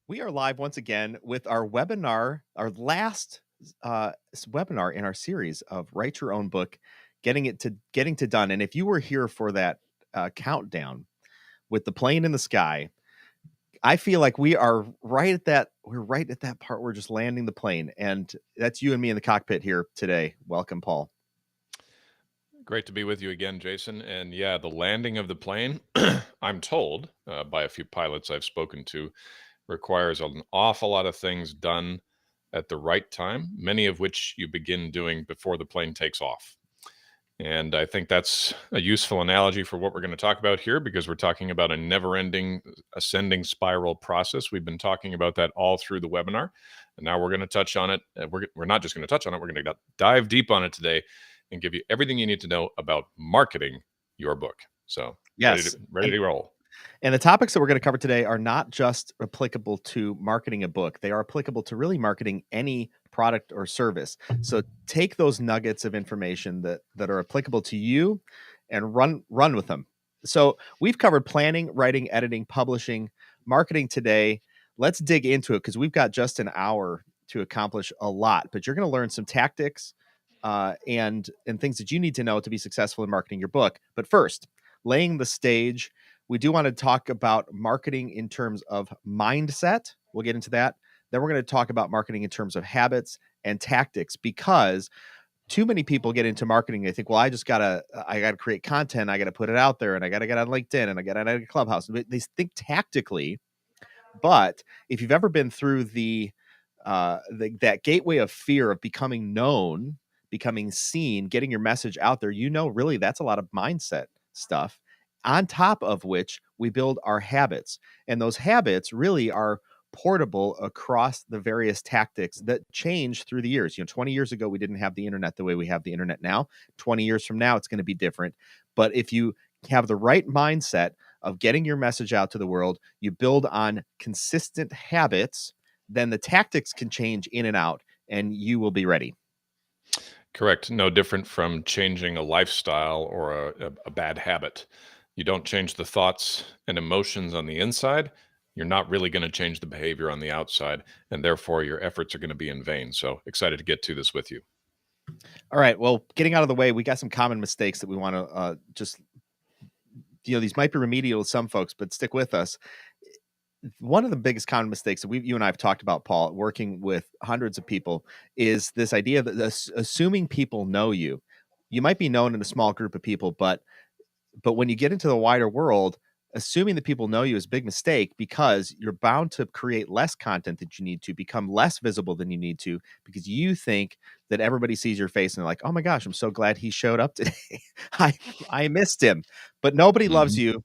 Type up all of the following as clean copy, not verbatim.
We are live once again with our webinar, our last webinar in our series of Write Your Own Book, getting to done. And if you were here for that countdown with the plane in the sky, I feel like we are right at that. We're right at that part. We're just landing the plane, and that's you and me in the cockpit here today. Welcome, Paul. Great to be with you again, Jason. And yeah, the landing of the plane, I'm told by a few pilots I've spoken to, requires an awful lot of things done at the right time, many of which you begin doing before the plane takes off. And I think that's a useful analogy for what we're going to talk about here because we're talking about a never ending ascending spiral process. We've been talking about that all through the webinar. And now we're going to touch on it. We're not just going to touch on it, we're going to dive deep on it today and give you everything you need to know about marketing your book. So Yes, ready to roll. and the topics that we're going to cover today are not just applicable to marketing a book. They are applicable to really marketing any product or service. So take those nuggets of information that are applicable to you and run with them. So we've covered planning, writing, editing, publishing, marketing today. Let's dig into it because we've got just an hour to accomplish a lot. But you're going to learn some tactics and things that you need to know to be successful in marketing your book. But first, laying the stage, we do want to talk about marketing in terms of mindset. We'll get into that. Then we're going to talk about marketing in terms of habits and tactics because too many people get into marketing. They think, well, I gotta create content. I gotta put it out there and I gotta get on LinkedIn and I gotta get on Clubhouse. They think tactically, but if you've ever been through that gateway of fear of becoming known, becoming seen, getting your message out there, really that's a lot of mindset stuff. On top of which we build our habits. And those habits really are portable across the various tactics that change through the years. 20 years ago, we didn't have the internet the way we have the internet now. 20 years from now, it's going to be different. But if you have the right mindset of getting your message out to the world, you build on consistent habits, then the tactics can change in and out and you will be ready. Correct. No different from changing a lifestyle or a bad habit. You don't change the thoughts and emotions on the inside. You're not really going to change the behavior on the outside, and therefore your efforts are going to be in vain. So excited to get to this with you. All right. Well, getting out of the way, we got some common mistakes that we want to these might be remedial to some folks, but stick with us. One of the biggest common mistakes that you and I have talked about, Paul, working with hundreds of people, is this idea that assuming people know you. You might be known in a small group of people, but when you get into the wider world, assuming that people know you is a big mistake because you're bound to create less content that you need to, become less visible than you need to, because you think that everybody sees your face and they're like, oh my gosh, I'm so glad he showed up today. I I missed him. But nobody loves Mhm. you.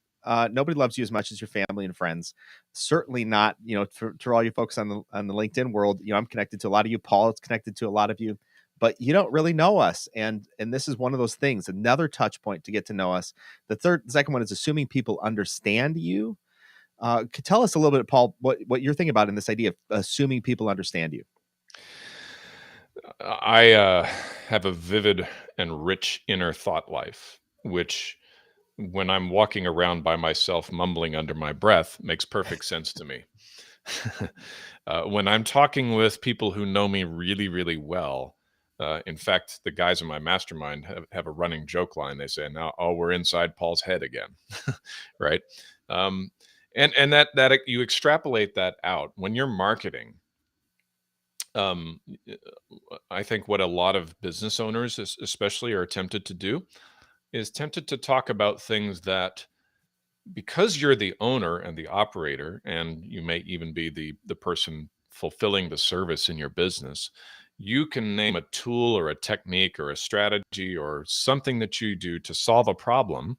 Nobody loves you as much as your family and friends. Certainly not, for all you folks on the LinkedIn world. I'm connected to a lot of you. Paul is connected to a lot of you, but you don't really know us. And this is one of those things, another touch point to get to know us. The second one is assuming people understand you. Could tell us a little bit, Paul, what you're thinking about in this idea of assuming people understand you. I have a vivid and rich inner thought life, which when I'm walking around by myself mumbling under my breath makes perfect sense to me. When I'm talking with people who know me really, really well, in fact, the guys in my mastermind have a running joke line. They say, "Now, oh, we're inside Paul's head again," right? Um, and that you extrapolate that out when you're marketing. Um, I think what a lot of business owners, especially, are tempted to do is tempted to talk about things that because you're the owner and the operator, and you may even be the person fulfilling the service in your business, you can name a tool or a technique or a strategy or something that you do to solve a problem.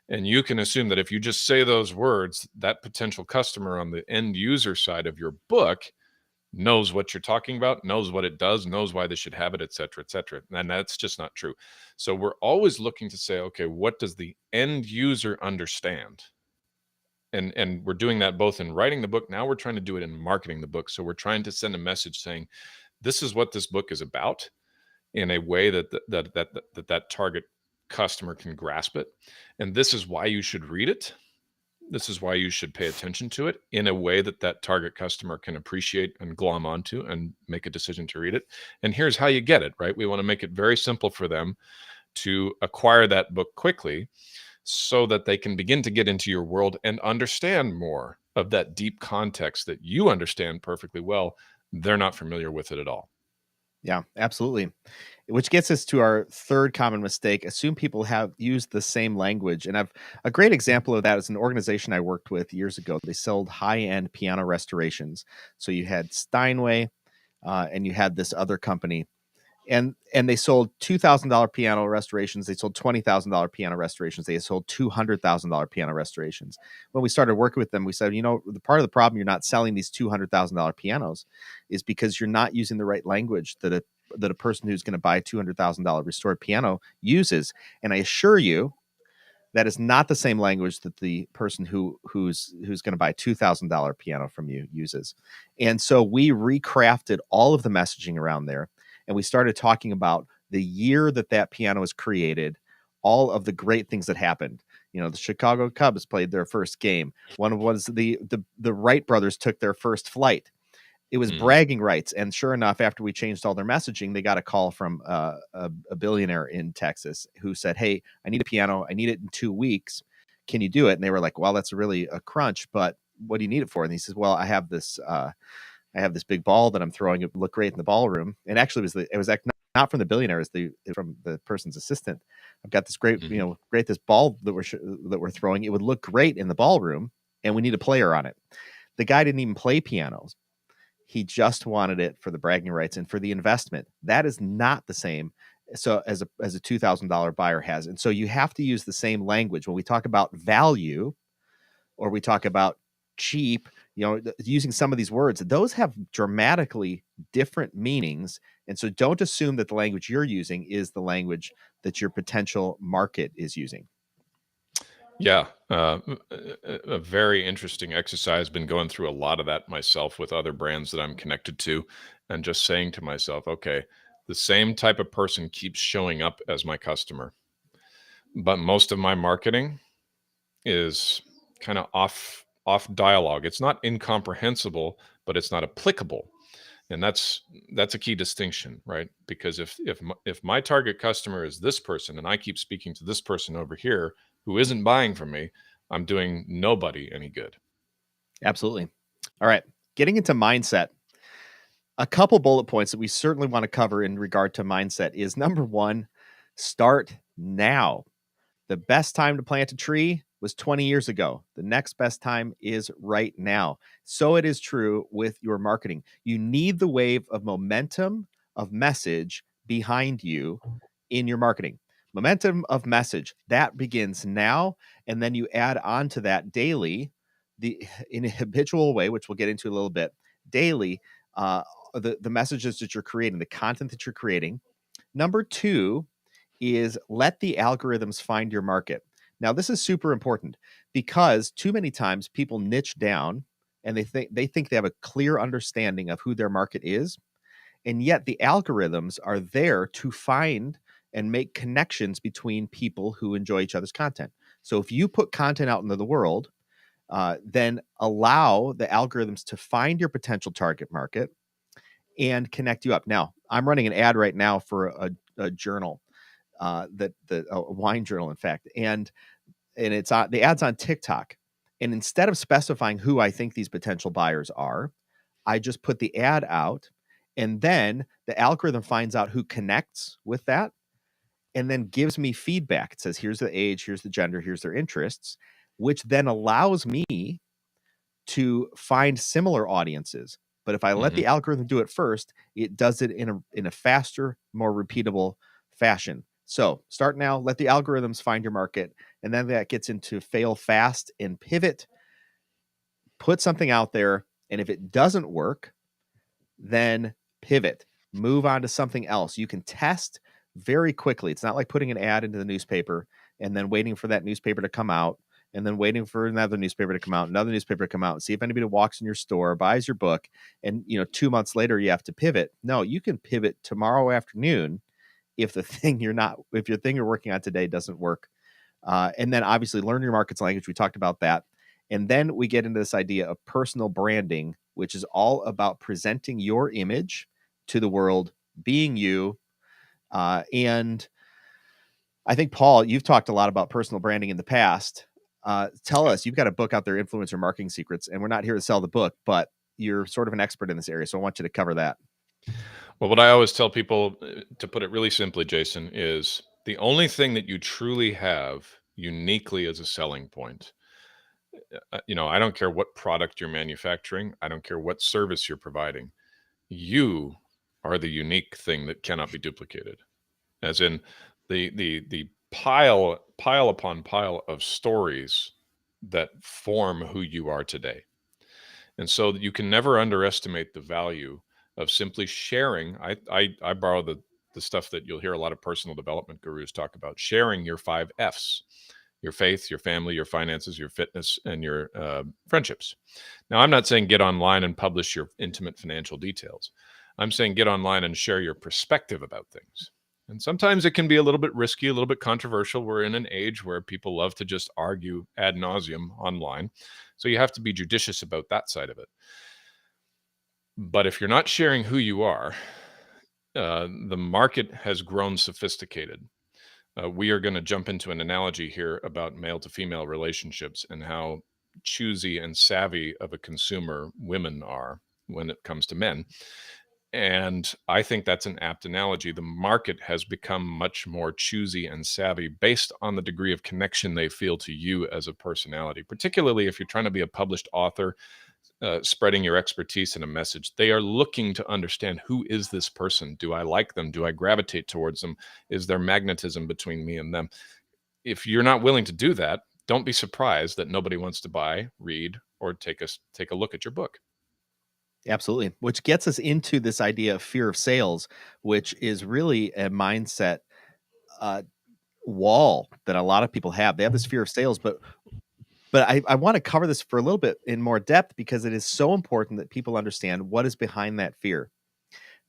And you can assume that if you just say those words, that potential customer on the end user side of your book knows what you're talking about, knows what it does, knows why they should have it, et cetera, et cetera. And that's just not true. So we're always looking to say, okay, what does the end user understand? And we're doing that both in writing the book. Now we're trying to do it in marketing the book. So we're trying to send a message saying, this is what this book is about in a way that target customer can grasp it. And this is why you should read it. This is why you should pay attention to it in a way that that target customer can appreciate and glom onto and make a decision to read it. And here's how you get it, right? We want to make it very simple for them to acquire that book quickly so that they can begin to get into your world and understand more of that deep context that you understand perfectly well. They're not familiar with it at all. Yeah, absolutely. Which gets us to our third common mistake. Assume people have used the same language. And I've a great example of that is an organization I worked with years ago. They sold high-end piano restorations. So you had Steinway, and you had this other company, and they sold $2,000 piano restorations. They sold $20,000 piano restorations. They sold $200,000 piano restorations. When we started working with them, we said, the part of the problem you're not selling these $200,000 pianos is because you're not using the right language that a person who's going to buy a $200,000 restored piano uses. And I assure you, that is not the same language that the person who's going to buy a $2,000 piano from you uses. And so we recrafted all of the messaging around there, and we started talking about the year that piano was created, all of the great things that happened. The Chicago Cubs played their first game. One was the Wright brothers took their first flight. It was bragging rights. And sure enough, after we changed all their messaging, they got a call from a billionaire in Texas who said, "Hey, I need a piano. I need it in 2 weeks. Can you do it?" And they were like, "Well, that's really a crunch, but what do you need it for?" And he says, "Well, I have this big ball that I'm throwing. It would look great in the ballroom." And actually, it was not from the billionaire, it was from the person's assistant. "I've got this great, this ball that we're throwing. It would look great in the ballroom, and we need a player on it." The guy didn't even play pianos. He just wanted it for the bragging rights and for the investment. That is not the same so as a $2,000 buyer has. And so you have to use the same language when we talk about value or we talk about cheap, using some of these words. Those have dramatically different meanings. And so don't assume that the language you're using is the language that your potential market is using. Yeah, a very interesting exercise. Been going through a lot of that myself with other brands that I'm connected to, and just saying to myself, okay, the same type of person keeps showing up as my customer, but most of my marketing is kind of off dialogue. It's not incomprehensible, but it's not applicable, and that's a key distinction, right? Because if my target customer is this person and I keep speaking to this person over here who isn't buying from me, I'm doing nobody any good. Absolutely. All right. Getting into mindset. A couple bullet points that we certainly want to cover in regard to mindset is number one, start now. The best time to plant a tree was 20 years ago. The next best time is right now. So it is true with your marketing. You need the wave of momentum of message behind you in your marketing. Momentum of message that begins now, and then you add on to that daily, in a habitual way, which we'll get into a little bit. Daily, the messages that you're creating, the content that you're creating. Number two is let the algorithms find your market. Now, this is super important because too many times people niche down and they think they have a clear understanding of who their market is, and yet the algorithms are there to find and make connections between people who enjoy each other's content. So if you put content out into the world, then allow the algorithms to find your potential target market and connect you up. Now, I'm running an ad right now for a journal, a wine journal, in fact, and it's the ad's on TikTok. And instead of specifying who I think these potential buyers are, I just put the ad out, and then the algorithm finds out who connects with that, and then gives me feedback. It says, here's the age, here's the gender, here's their interests, which then allows me to find similar audiences. But if I let the algorithm do it first, it does it in a faster, more repeatable fashion. So start now, let the algorithms find your market, and then that gets into fail fast and pivot. Put something out there, and if it doesn't work, then pivot. Move on to something else. You can test very quickly. It's not like putting an ad into the newspaper and then waiting for that newspaper to come out and then waiting for another newspaper to come out, another newspaper to come out, and see if anybody walks in your store, buys your book, and 2 months later you have to pivot. No, you can pivot tomorrow afternoon if your thing you're working on today doesn't work. And then obviously learn your market's language. We talked about that. And then we get into this idea of personal branding, which is all about presenting your image to the world, being you. And I think, Paul, you've talked a lot about personal branding in the past. Tell us, you've got a book out there, Influencer Marketing Secrets, and we're not here to sell the book, but you're sort of an expert in this area. So I want you to cover that. Well, what I always tell people, to put it really simply, Jason, is the only thing that you truly have uniquely as a selling point. I don't care what product you're manufacturing. I don't care what service you're providing. You are the unique thing that cannot be duplicated. As in the pile upon pile of stories that form who you are today. And so you can never underestimate the value of simply sharing. I borrow the stuff that you'll hear a lot of personal development gurus talk about, sharing your 5 F's: your faith, your family, your finances, your fitness, and your friendships. Now, I'm not saying get online and publish your intimate financial details. I'm saying get online and share your perspective about things. And sometimes it can be a little bit risky, a little bit controversial. We're in an age where people love to just argue ad nauseum online. So you have to be judicious about that side of it. But if you're not sharing who you are, the market has grown sophisticated. We are going to jump into an analogy here about male to female relationships and how choosy and savvy of a consumer women are when it comes to men. And I think that's an apt analogy. The market has become much more choosy and savvy based on the degree of connection they feel to you as a personality, particularly if you're trying to be a published author, spreading your expertise and a message. They are looking to understand, who is this person? Do I like them? Do I gravitate towards them? Is there magnetism between me and them? If you're not willing to do that, don't be surprised that nobody wants to buy, read, or take a look at your book. Absolutely. Which gets us into this idea of fear of sales, which is really a mindset uh, wall that a lot of people have. They have this fear of sales, but I want to cover this for a little bit in more depth because it is so important that people understand what is behind that fear.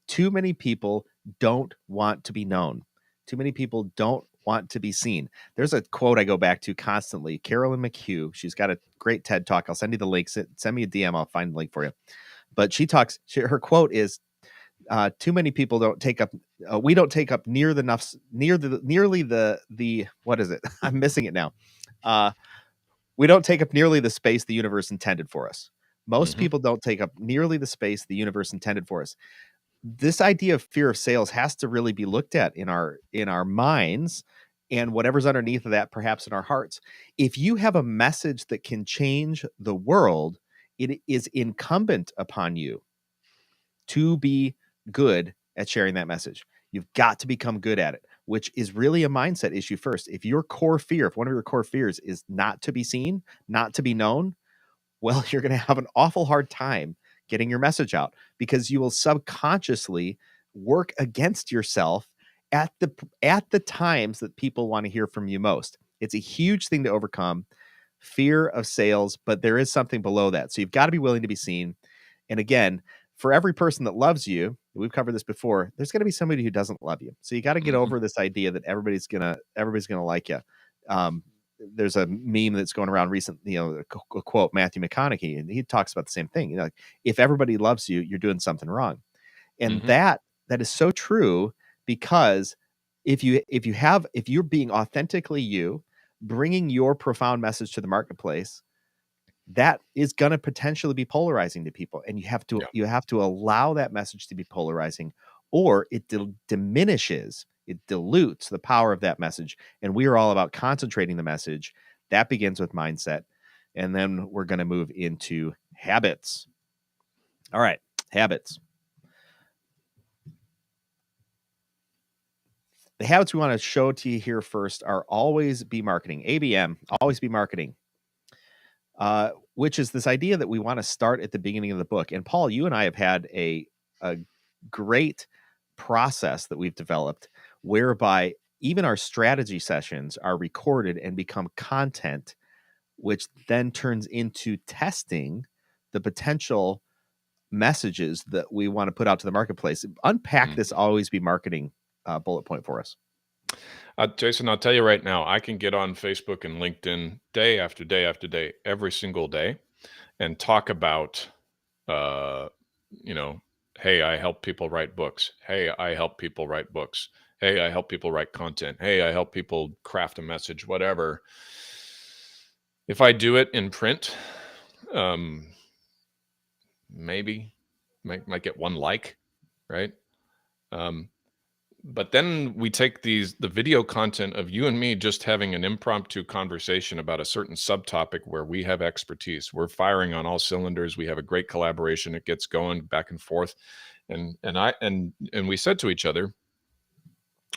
Too many people don't want to be known. Too many people don't want to be seen. There's a quote I go back to constantly. Carolyn McHugh. She's got a great TED talk. I'll send you the link. Send me a DM. I'll find the link for you. But her quote is, too many people don't take up, we don't take up nearly the, what is it? I'm missing it now. We don't take up nearly the space the universe intended for us. Most people don't take up nearly the space the universe intended for us. This idea of fear of sales has to really be looked at in our minds, and whatever's underneath of that, perhaps in our hearts. If you have a message that can change the world, it is incumbent upon you to be good at sharing that message. You've got to become good at it, which is really a mindset issue first. If one of your core fears is not to be seen, not to be known, well, you're going to have an awful hard time getting your message out because you will subconsciously work against yourself at the times that people want to hear from you most. It's a huge thing to overcome, fear of sales, but there is something below that. So you've got to be willing to be seen. And again, for every person that loves you, we've covered this before, there's going to be somebody who doesn't love you. So you got to get over this idea that everybody's going to like you. There's a meme that's going around recently, a quote, Matthew McConaughey, and he talks about the same thing. Like, if everybody loves you, you're doing something wrong. And that is so true, because if you're being authentically you, bringing your profound message to the marketplace, that is going to potentially be polarizing to people. And you have to allow that message to be polarizing, or it diminishes, it dilutes the power of that message. And we are all about concentrating the message. That begins with mindset. And then we're going to move into habits. All right, habits. The habits we want to show to you here first are always be marketing. ABM, always be marketing. Which is this idea that we want to start at the beginning of the book. And Paul, you and I have had a great process that we've developed whereby even our strategy sessions are recorded and become content, which then turns into testing the potential messages that we want to put out to the marketplace. Unpack this always be marketing bullet point for us. Jason, I'll tell you right now, I can get on Facebook and LinkedIn day after day after day, every single day, and talk about, uh, you know, hey, I help people write books. Hey, I help people write books. Hey, I help people write content. Hey, I help people craft a message, whatever. If I do it in print, um, maybe might get one like, right? Um, but then we take the video content of you and me just having an impromptu conversation about a certain subtopic where we have expertise. We're firing on all cylinders. We have a great collaboration. It gets going back and forth. And we said to each other,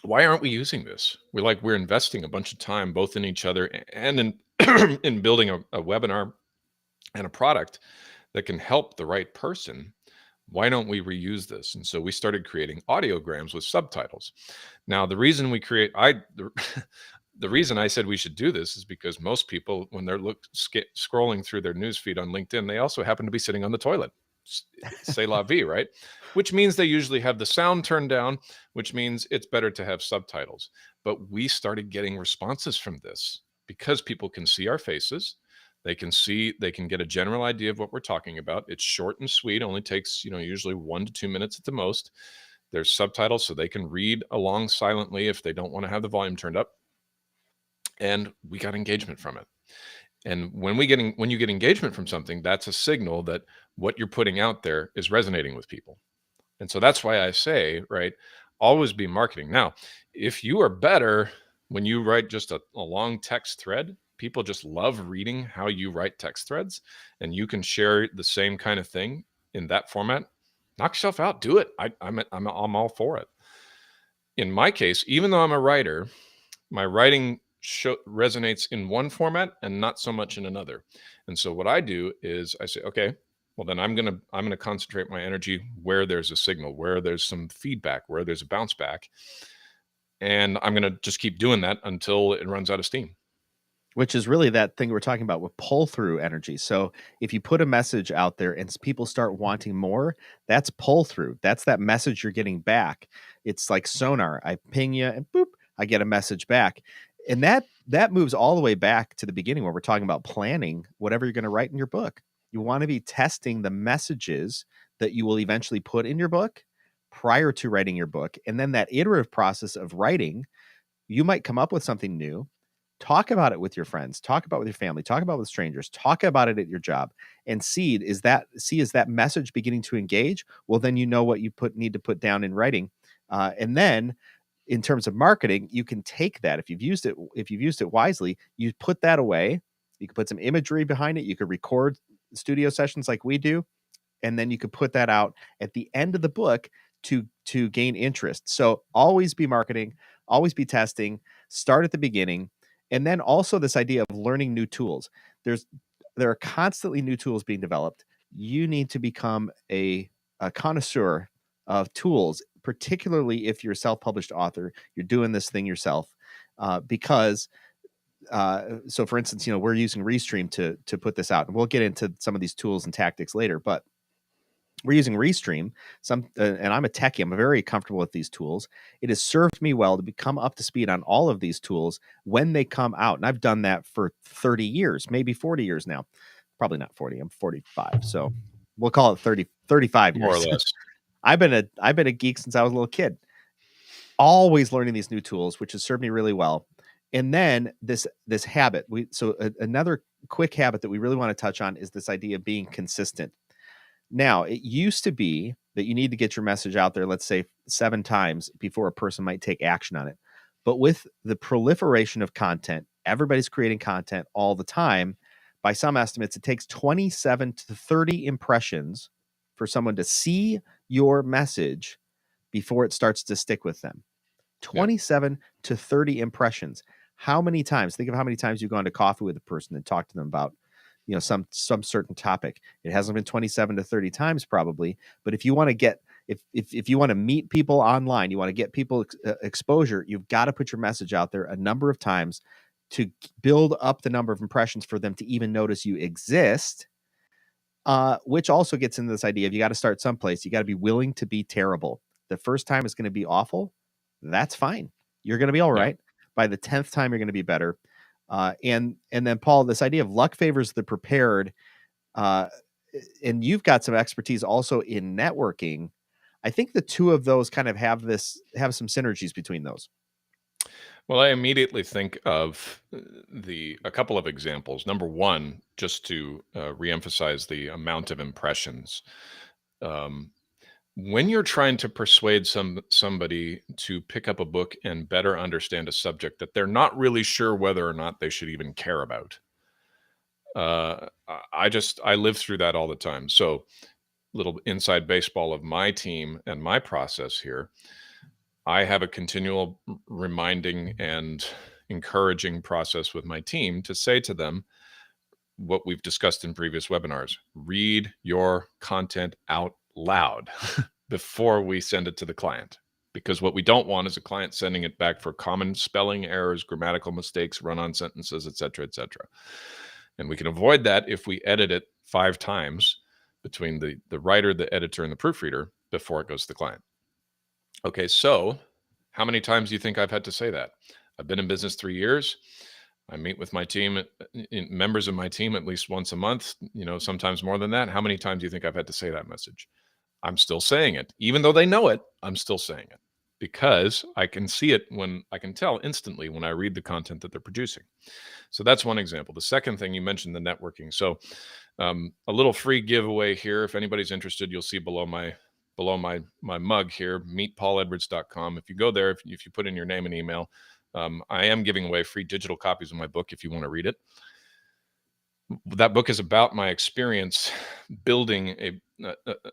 why aren't we using this? We're investing a bunch of time both in each other and in in building a webinar and a product that can help the right person. Why don't we reuse this? And so we started creating audiograms with subtitles. Now, the reason we create the, the reason I said we should do this is because most people, when they're scrolling through their news feed on LinkedIn, they also happen to be sitting on the toilet. C'est la vie, right? Which means they usually have the sound turned down, which means it's better to have subtitles. But we started getting responses from this because people can see our faces. They can get a general idea of what we're talking about. It's short and sweet, only takes, usually 1 to 2 minutes at the most. There's subtitles so they can read along silently if they don't want to have the volume turned up. And we got engagement from it. And when you get engagement from something, that's a signal that what you're putting out there is resonating with people. And so that's why I say, right, always be marketing. Now, if you are better when you write just a long text thread, people just love reading how you write text threads, and you can share the same kind of thing in that format. Knock yourself out. Do it. I'm all for it. In my case, even though I'm a writer, my writing resonates in one format and not so much in another. And so what I do is I say, okay, well then I'm gonna concentrate my energy where there's a signal, where there's some feedback, where there's a bounce back, and I'm gonna just keep doing that until it runs out of steam. Which is really that thing we're talking about with pull through energy. So if you put a message out there and people start wanting more, that's pull through. That's that message you're getting back. It's like sonar. I ping you and boop, I get a message back. And that moves all the way back to the beginning where we're talking about planning whatever you're going to write in your book. You want to be testing the messages that you will eventually put in your book prior to writing your book. And then that iterative process of writing, you might come up with something new. Talk about it with your friends, talk about it with your family, talk about it with strangers, talk about it at your job, and is that message beginning to engage? Well, then you know what you need to put down in writing. And then in terms of marketing, you can take that if you've used it wisely, you put that away. You can put some imagery behind it. You could record studio sessions like we do, and then you could put that out at the end of the book to gain interest. So always be marketing, always be testing, start at the beginning. And then also this idea of learning new tools. There are constantly new tools being developed. You need to become a connoisseur of tools, particularly if you're a self-published author, you're doing this thing yourself, because so for instance, we're using Restream to put this out, and we'll get into some of these tools and tactics later, but we're using Restream. And I'm a techie. I'm very comfortable with these tools. It has served me well to become up to speed on all of these tools when they come out. And I've done that for 30 years, maybe 40 years now. Probably not 40. I'm 45. So we'll call it 35 years. More or less. I've been a geek since I was a little kid. Always learning these new tools, which has served me really well. And then this habit. Another quick habit that we really want to touch on is this idea of being consistent. Now, it used to be that you need to get your message out there, let's say 7 times before a person might take action on it. But with the proliferation of content, everybody's creating content all the time. By some estimates, it takes 27 to 30 impressions for someone to see your message before it starts to stick with them. 27 to 30 impressions. How many times? Think of how many times you've gone to coffee with a person and talked to them about some certain topic. It hasn't been 27 to 30 times probably, but if you want to get if you want to meet people online, you want to get people exposure, you've got to put your message out there a number of times to build up the number of impressions for them to even notice you exist. Which also gets into this idea of you got to start someplace. You got to be willing to be terrible. The first time is going to be awful. That's fine. You're going to be all Yeah. right. By the 10th time, you're going to be better. And then Paul, this idea of luck favors the prepared, uh, and you've got some expertise also in networking. I think the two of those kind of have some synergies between those. Well, I immediately think of a couple of examples. Number one, just to reemphasize the amount of impressions. Um, when you're trying to persuade somebody to pick up a book and better understand a subject that they're not really sure whether or not they should even care about, I live through that all the time. So, little inside baseball of my team and my process here. I have a continual reminding and encouraging process with my team to say to them what we've discussed in previous webinars: read your content out loud before we send it to the client. Because what we don't want is a client sending it back for common spelling errors, grammatical mistakes, run on sentences, et cetera, et cetera. And we can avoid that if we edit it 5 times between the writer, the editor, and the proofreader before it goes to the client. Okay, so how many times do you think I've had to say that? I've been in business 3 years. I meet with my team, members of my team, at least once a month, sometimes more than that. How many times do you think I've had to say that message? I'm still saying it. Even though they know it, I'm still saying it because I can see it when I can tell instantly when I read the content that they're producing. So that's one example. The second thing, you mentioned the networking. So a little free giveaway here. If anybody's interested, you'll see below my mug here, meetpauledwards.com. If you go there, if you put in your name and email, I am giving away free digital copies of my book if you want to read it. That book is about my experience building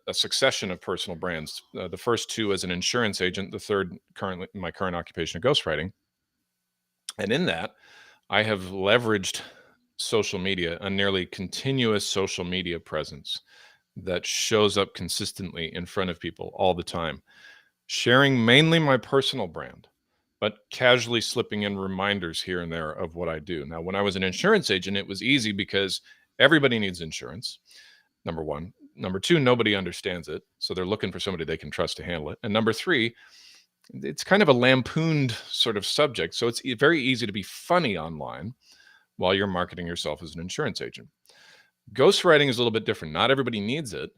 a succession of personal brands. The first 2 as an insurance agent, the third currently my current occupation of ghostwriting. And in that, I have leveraged social media, a nearly continuous social media presence that shows up consistently in front of people all the time, sharing mainly my personal brand, but casually slipping in reminders here and there of what I do. Now, when I was an insurance agent, it was easy because everybody needs insurance, number one. Number two, nobody understands it. So they're looking for somebody they can trust to handle it. And number three, it's kind of a lampooned sort of subject. So it's very easy to be funny online while you're marketing yourself as an insurance agent. Ghostwriting is a little bit different. Not everybody needs it,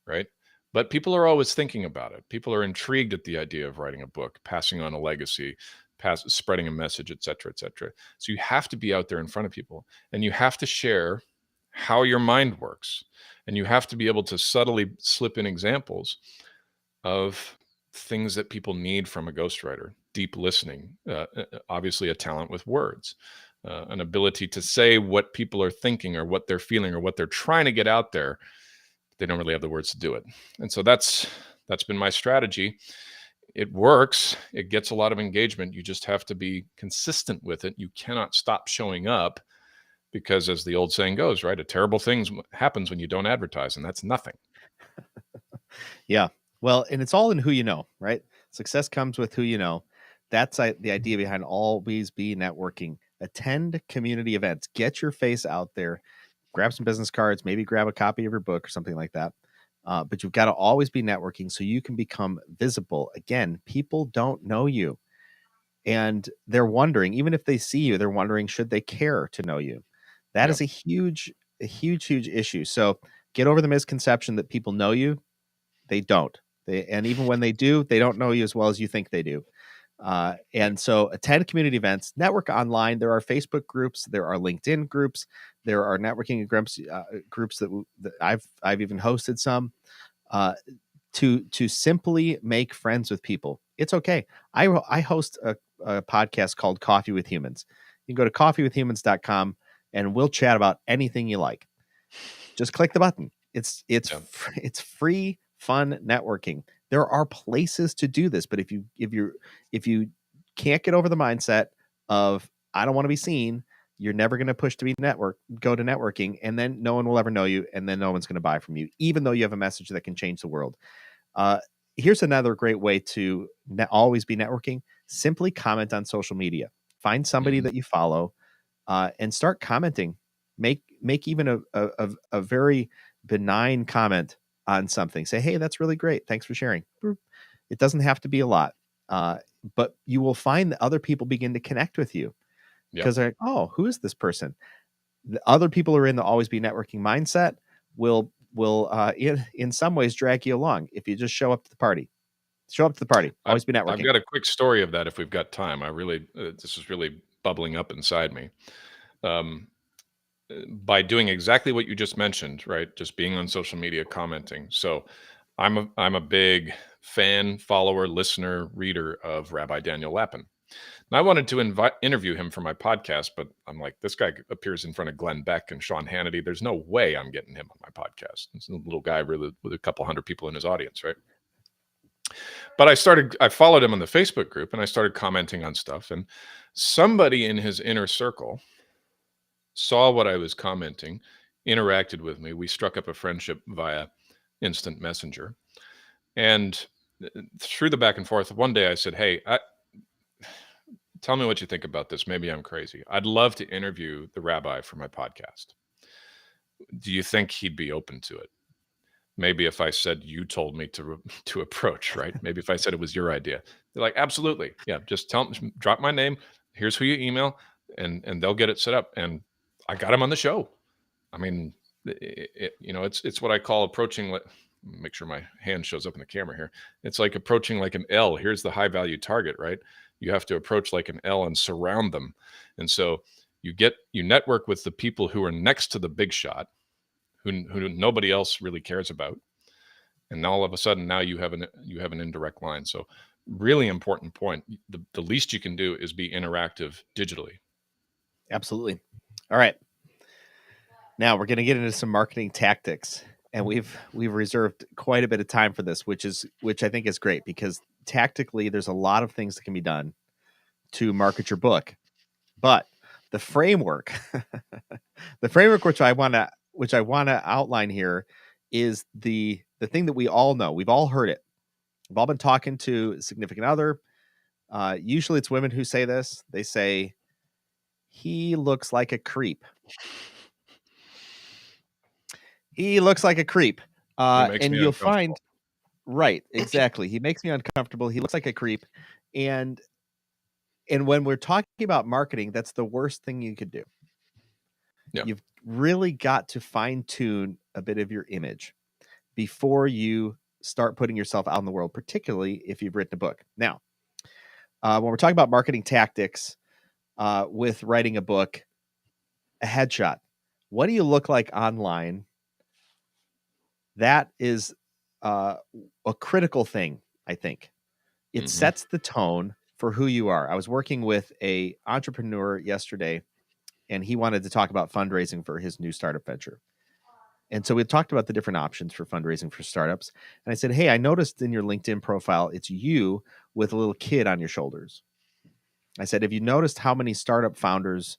right? But people are always thinking about it. People are intrigued at the idea of writing a book, passing on a legacy, spreading a message, et cetera, et cetera. So you have to be out there in front of people, and you have to share how your mind works. And you have to be able to subtly slip in examples of things that people need from a ghostwriter: deep listening, obviously a talent with words, an ability to say what people are thinking or what they're feeling or what they're trying to get out there. They don't really have the words to do it. And so that's been my strategy. It works. It gets a lot of engagement. You just have to be consistent with it. You cannot stop showing up because, as the old saying goes, right, a terrible thing happens when you don't advertise, and that's nothing. Yeah. Well, and it's all in who you know, right? Success comes with who you know. That's the idea behind always be networking. Attend community events. Get your face out there. Grab some business cards, maybe grab a copy of your book or something like that. But you've got to always be networking so you can become visible. Again, people don't know you. And they're wondering, even if they see you, they're wondering, should they care to know you? That is a huge, huge issue. So get over the misconception that people know you. They don't. And even when they do, they don't know you as well as you think they do. And so attend community events, network online. There are Facebook groups, there are LinkedIn groups, there are networking groups that I've even hosted some to simply make friends with people. It's okay. I host a podcast called Coffee with Humans. You can go to coffeewithhumans.com and we'll chat about anything you like. Just click the button. It's free, fun networking. There are places to do this, but if you can't get over the mindset of I don't want to be seen, you're never going to push to go to networking, and then no one will ever know you, and then no one's going to buy from you, even though you have a message that can change the world. Here's another great way to always be networking. Simply comment on social media. Find somebody that you follow and start commenting. Make even a very benign comment on something. Say, hey, that's really great. Thanks for sharing. It doesn't have to be a lot. but you will find that other people begin to connect with you Yep. because they're like, oh, who is this person? The other people who are in the always be networking mindset will in some ways drag you along if you just show up to the party. Show up to the party. Always be I've networking. got a quick story of that if we've got time. I really, this is really bubbling up inside me. Um, by doing exactly what you just mentioned, right? Just being on social media, commenting. So I'm a big fan, follower, listener, reader of Rabbi Daniel Lapin. And I wanted to interview him for my podcast, but I'm like, this guy appears in front of Glenn Beck and Sean Hannity. There's no way I'm getting him on my podcast. It's a little guy really with a couple hundred people in his audience, right? But I followed him on the Facebook group and I started commenting on stuff. And somebody in his inner circle saw what I was commenting, interacted with me. We struck up a friendship via instant messenger. And through the back and forth, one day I said, hey, tell me what you think about this. Maybe I'm crazy. I'd love to interview the rabbi for my podcast. Do you think he'd be open to it? Maybe if I said you told me to approach, right? Maybe if I said it was your idea. They're like, absolutely. Yeah, just drop my name. Here's who you email, and they'll get it set up. And I got him on the show. I mean, it's what I call approaching. Make sure my hand shows up in the camera here. It's like approaching like an L. Here's the high value target, right? You have to approach like an L and surround them. And so you network with the people who are next to the big shot, who nobody else really cares about. And all of a sudden now you have an indirect line. So really important point. The least you can do is be interactive digitally. Absolutely. All right. Now we're going to get into some marketing tactics, and we've reserved quite a bit of time for this, which I think is great because tactically there's a lot of things that can be done to market your book. But the framework, which I want to outline here is the thing that we all know. We've all heard it. We've all been talking to a significant other. Usually it's women who say this. They say, he looks like a creep. He looks like a creep. And you'll find, right, exactly. He makes me uncomfortable. He looks like a creep. And when we're talking about marketing, that's the worst thing you could do. Yeah. You've really got to fine tune a bit of your image before you start putting yourself out in the world, particularly if you've written a book. Now, when we're talking about marketing tactics with writing a book, a headshot, what do you look like online? That is a critical thing, I think. It sets the tone for who you are. I was working with an entrepreneur yesterday, and he wanted to talk about fundraising for his new startup venture. And so we talked about the different options for fundraising for startups. And I said, hey, I noticed in your LinkedIn profile, it's you with a little kid on your shoulders. I said, have you noticed how many startup founders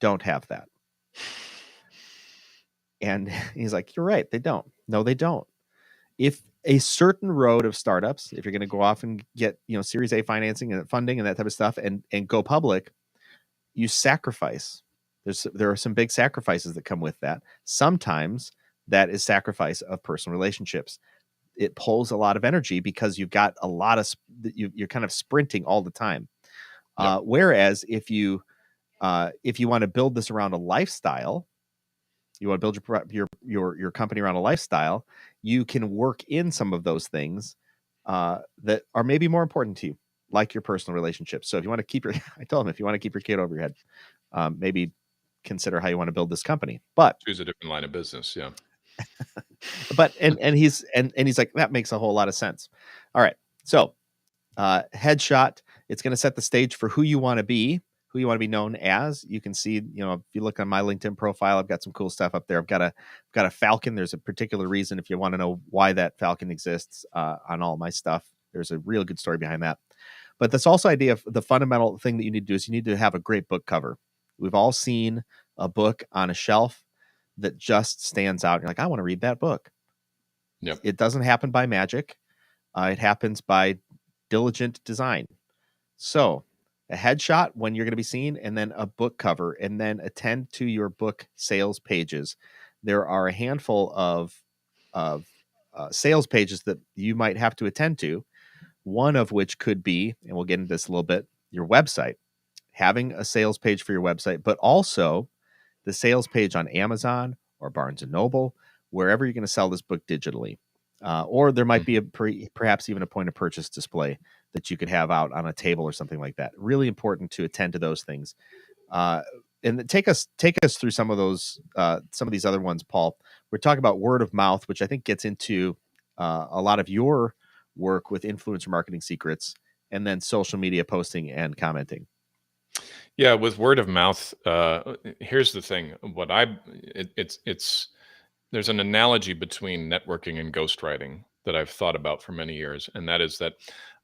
don't have that? And he's like, you're right. They don't. No, they don't. If a certain road of startups, if you're going to go off and get, Series A financing and funding and that type of stuff and go public, you sacrifice. There are some big sacrifices that come with that. Sometimes that is sacrifice of personal relationships. It pulls a lot of energy because you've got a lot of you're kind of sprinting all the time. Yep. Whereas if you want to build this around a lifestyle, you want to build your company around a lifestyle, you can work in some of those things that are maybe more important to you, like your personal relationships. So if you want to keep I told him, if you want to keep your kid over your head, maybe consider how you want to build this company. But choose a different line of business. Yeah. But and he's like, that makes a whole lot of sense. All right. So headshot, it's going to set the stage for who you want to be, who you want to be known as. You can see, if you look on my LinkedIn profile, I've got some cool stuff up there. I've got a falcon. There's a particular reason if you want to know why that falcon exists on all my stuff. There's a real good story behind that. But that's also idea of the fundamental thing that you need to do is you need to have a great book cover. We've all seen a book on a shelf that just stands out. You're like, I want to read that book. Yep. It doesn't happen by magic. It happens by diligent design. So a headshot when you're going to be seen, and then a book cover, and then attend to your book sales pages. There are a handful of sales pages that you might have to attend to one of which could be, and we'll get into this a little bit, your website, having a sales page for your website, but also the sales page on Amazon or Barnes and Noble, wherever you're going to sell this book digitally. Or there might be perhaps even a point of purchase display that you could have out on a table or something like that. Really important to attend to those things. And take us through some of those, some of these other ones, Paul. We're talking about word of mouth, which I think gets into a lot of your work with influencer marketing secrets, and then social media posting and commenting. Yeah, with word of mouth, here's the thing. It's there's an analogy between networking and ghostwriting that I've thought about for many years, and that is that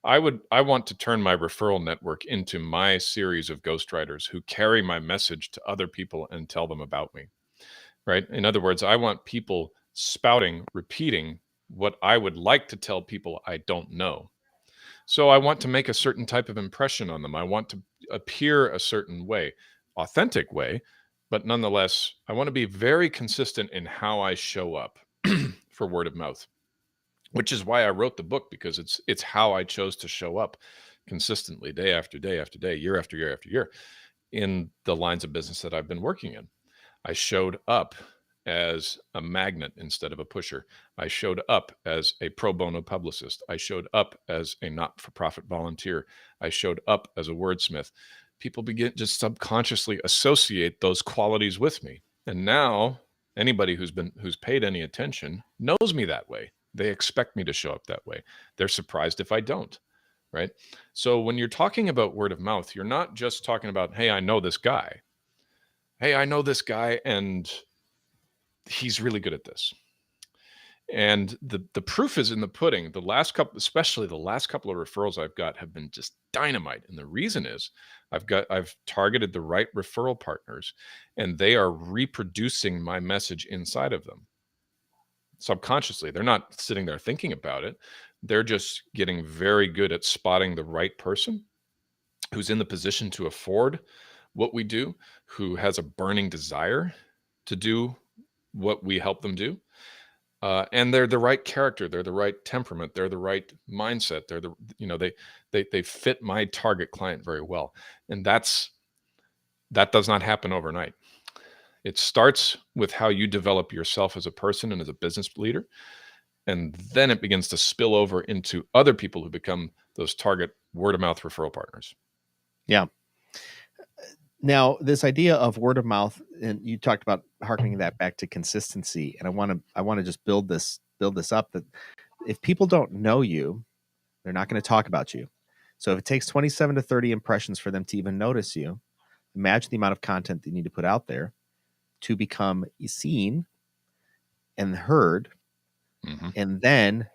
I want to turn my referral network into my series of ghostwriters who carry my message to other people and tell them about me. Right? In other words, I want people spouting, repeating what I would like to tell people I don't know. So I want to make a certain type of impression on them. I want to appear a certain way, authentic way, but nonetheless, I want to be very consistent in how I show up for word of mouth, which is why I wrote the book, because it's how I chose to show up consistently day after day after day, year after year after year in the lines of business that I've been working in. I showed up as a magnet instead of a pusher. I showed up as a pro bono publicist. I showed up as a not-for-profit volunteer. I showed up as a wordsmith. People begin just subconsciously associate those qualities with me. And now anybody who's paid any attention knows me that way. They expect me to show up that way. They're surprised if I don't. Right? So when you're talking about word of mouth, you're not just talking about, hey, I know this guy. Hey, I know this guy and he's really good at this. And the proof is in the pudding. The last couple, especially the last couple of referrals I've got, have been just dynamite. And the reason is I've targeted the right referral partners, and they are reproducing my message inside of them subconsciously. They're not sitting there thinking about it. They're just getting very good at spotting the right person who's in the position to afford what we do, who has a burning desire to do what we help them do. And they're the right character, they're the right temperament, they're the right mindset, they're they fit my target client very well. And that does not happen overnight. It starts with how you develop yourself as a person and as a business leader, and then it begins to spill over into other people who become those target word of mouth referral partners. Yeah. Now, this idea of word of mouth, and you talked about harkening that back to consistency, and I want to just build this up, that if people don't know you, they're not going to talk about you. So if it takes 27 to 30 impressions for them to even notice you, imagine the amount of content that you need to put out there to become seen and heard. Mm-hmm. And then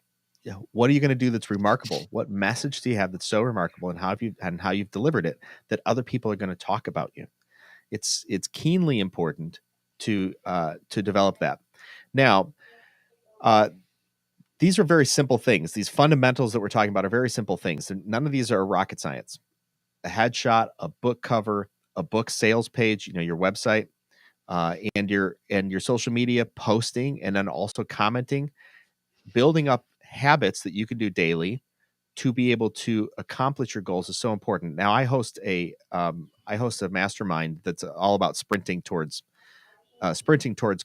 what are you going to do that's remarkable? What message do you have that's so remarkable, and how you've delivered it that other people are going to talk about you? It's keenly important to develop that. Now, these are very simple things. These fundamentals that we're talking about are very simple things. And none of these are rocket science. A headshot, a book cover, a book sales page, your website, and your social media posting, and then also commenting, building up habits that you can do daily to be able to accomplish your goals is so important. Now, I host a mastermind that's all about sprinting towards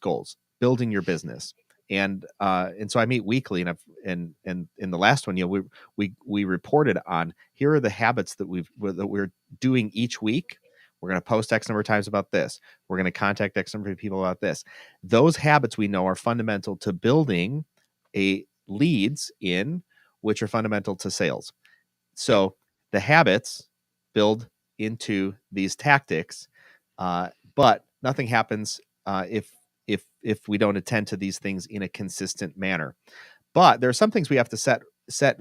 goals, building your business. And so I meet weekly, and in the last one, we reported on, here are the habits that we're doing each week. We're going to post X number of times about this. We're going to contact X number of people about this. Those habits we know are fundamental to building leads in, which are fundamental to sales. So the habits build into these tactics, but nothing happens if we don't attend to these things in a consistent manner. But there are some things we have to set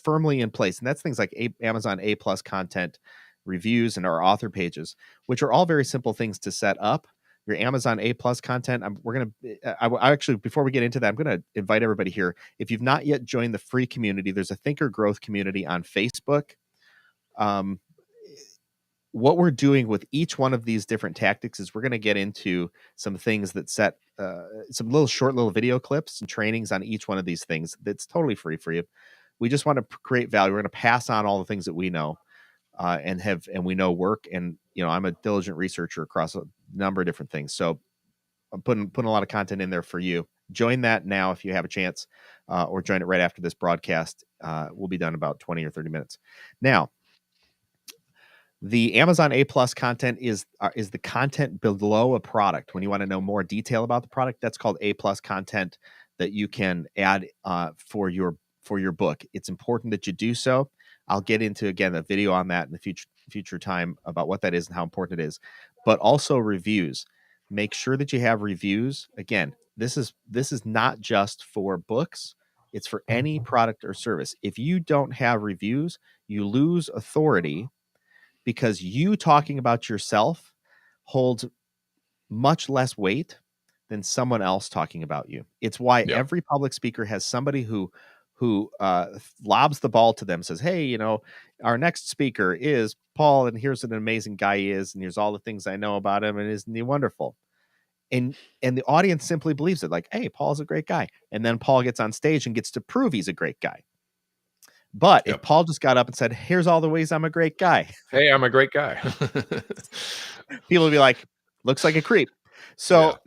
firmly in place, and that's things like Amazon A+ content reviews and our author pages, which are all very simple things to set up. Your Amazon A+ content. I actually, before we get into that, I'm going to invite everybody here. If you've not yet joined the free community, there's a Thinker Growth community on Facebook. What we're doing with each one of these different tactics is we're going to get into some things that set some short little video clips and trainings on each one of these things. That's totally free for you. We just want to create value. We're going to pass on all the things that we know and we know work. And I'm a diligent researcher across a number of different things. So I'm putting a lot of content in there for you. Join that now if you have a chance, or join it right after this broadcast. We'll be done in about 20 or 30 minutes. Now, the Amazon A+ content is the content below a product. When you want to know more detail about the product, that's called A+ content that you can add for your book. It's important that you do so. I'll get into, again, a video on that in the future time about what that is and how important it is. But also reviews. Make sure that you have reviews. Again, this is not just for books. It's for any product or service. If you don't have reviews, you lose authority, because you talking about yourself holds much less weight than someone else talking about you. It's why every public speaker has somebody who lobs the ball to them, says, hey, our next speaker is Paul, and here's an amazing guy he is, and here's all the things I know about him, and isn't he wonderful? And the audience simply believes it, like, hey, Paul's a great guy. And then Paul gets on stage and gets to prove he's a great guy. But if Paul just got up and said, here's all the ways I'm a great guy. Hey, I'm a great guy. People would be like, looks like a creep. So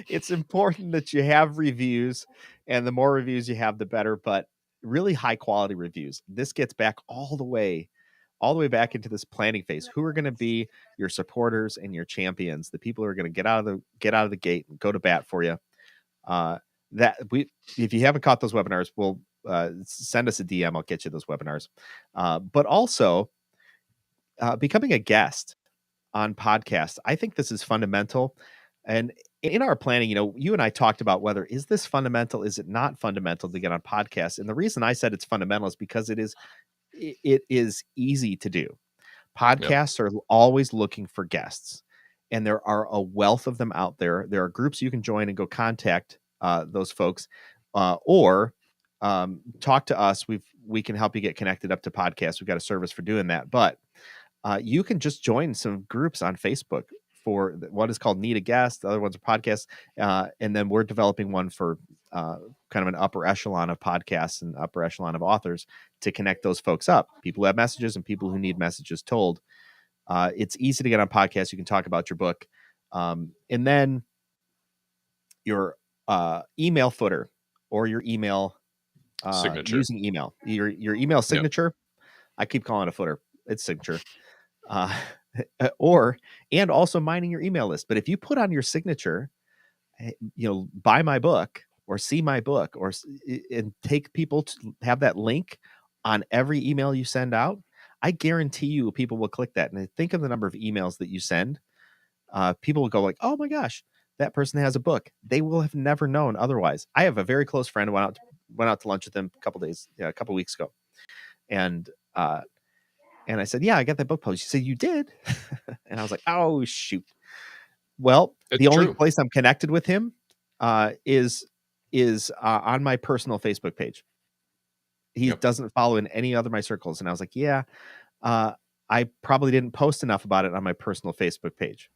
it's important that you have reviews, and the more reviews you have, the better, but really high quality reviews. This gets back all the way back into this planning phase. Who are going to be your supporters and your champions, the people who are going to get out of the gate and go to bat for you. If you haven't caught those webinars, we'll send us a DM. I'll get you those webinars. But also becoming a guest on podcasts. I think this is fundamental. And in our planning, you and I talked about whether is this fundamental, is it not fundamental to get on podcasts? And the reason I said it's fundamental is because it is easy to do. Podcasts are always looking for guests, and there are a wealth of them out there. There are groups you can join and go contact those folks, or talk to us. We can help you get connected up to podcasts. We've got a service for doing that, but you can just join some groups on Facebook for what is called Need a Guest. The other ones are podcasts. And then we're developing one for kind of an upper echelon of podcasts and upper echelon of authors to connect those folks up. People who have messages and people who need messages told. It's easy to get on podcasts. You can talk about your book. And then your email footer or your email signature. Using email. Your email signature. I keep calling it a footer. It's signature. And also mining your email list. But if you put on your signature, buy my book or see my book, and take people to have that link on every email you send out, I guarantee you people will click that. And think of the number of emails that you send. People will go like, oh my gosh, that person has a book. They will have never known otherwise. I have a very close friend who went out to lunch with him a couple weeks ago. And I said, yeah, I got that book published. He said, you did? And I was like, oh, shoot. Well, the only place I'm connected with him is on my personal Facebook page. He doesn't follow in any other of my circles. And I was like, yeah, I probably didn't post enough about it on my personal Facebook page.